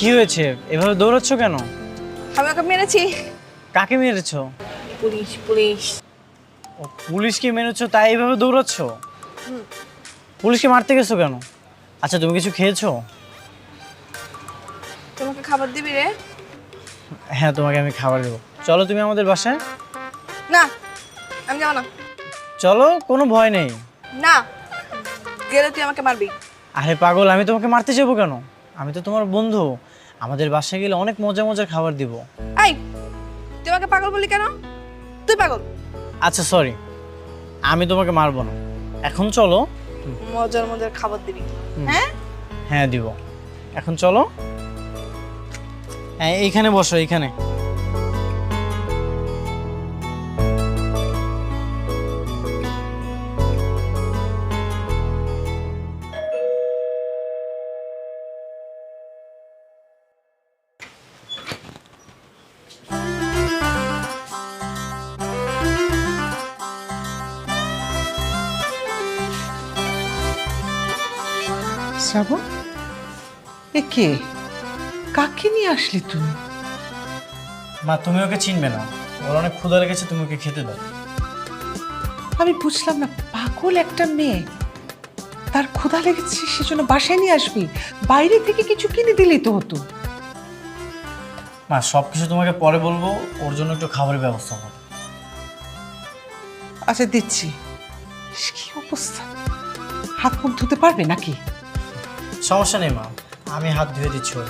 কি হয়েছে? এভাবে দৌড়াচ্ছ কেন? আমি ওকে মেরেছি। কাকে মেরেছো? Police police. ও পুলিশকে মেরেছো তাই এইভাবে দৌড়াচ্ছ? পুলিশকে মারতে গেছো কেন? আচ্ছা তুমি কিছু খেয়েছো? তোমাকে খাবার দিবি রে? হ্যাঁ তোমাকে আমি খাবার দেবো, চলো তুমি আমাদের বাসায়। না, আমি যাবো না। চলো, কোনো ভয় নেই। না, গেলে তুই আমাকে মারবি। আরে পাগল, আমি তোমাকে মারতে যাবো কেন? আমি তো তোমার বন্ধু। আমাদের বাসায় গেলে অনেক মজা মজার খাবার দিব। এই, তুই আমাকে পাগল বলি কেন? তুই পাগল। আচ্ছা সরি, আমি তোমাকে মারবো না। এখন চলো। মজার মজার খাবার দিবি। হুম। হ্যাঁ হ্যাঁ দিব। এখন চলো। হ্যাঁ এইখানে বসো, এইখানে। শ্রাবণ, এ কে? কাকে নিয়ে আসলি তুই? মা তুমি ওকে চিনবে না, ওর অনেক ক্ষুধা লেগেছে, তুমি ওকে খেতে দাও। আমি বুঝলাম না, পাগল একটা মেয়ে, তার ক্ষুধা লেগেছে সেজন্য বাসায় নিয়ে আসবি? বাইরে থেকে কিছু কিনে দিলেই তো হতো। মা সব কিছু তোমাকে পরে বলবো, ওর জন্য একটু খাবারের ব্যবস্থা করো। আচ্ছা দিচ্ছি। কি অবস্থা, হাত মুখ ধুতে পারবে নাকি? সমস্যা নেই মা, আমি হাত ধুয়ে দিচ্ছি ওর।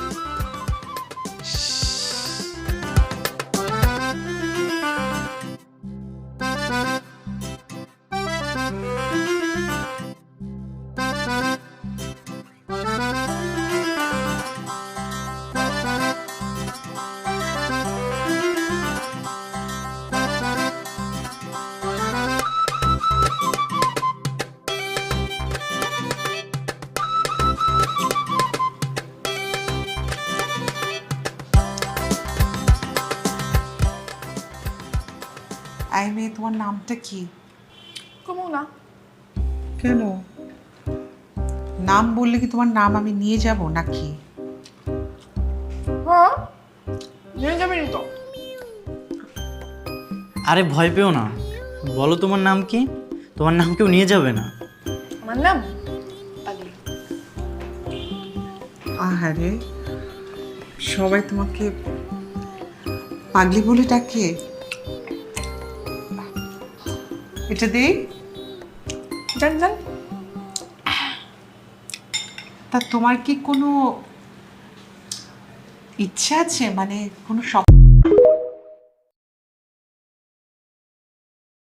আই মেয়ে, তোমার নামটা কি? কমু না। কেন? নাম বললে কি তোমার নাম আমি নিয়ে যাব নাকি? হ্যাঁ, নিয়ে যাবি তো। আরে ভয় পেও না, বলো তোমার নাম কি? তোমার নাম কেউ নিয়ে যাবে না। আমার নাম পাগলি। আহারে, সবাই তোমাকে পাগলি বলে ডাকে। এটা দেই। জান জান। তা তোমার কি কোনো ইচ্ছা আছে, মানে কোনো শখ?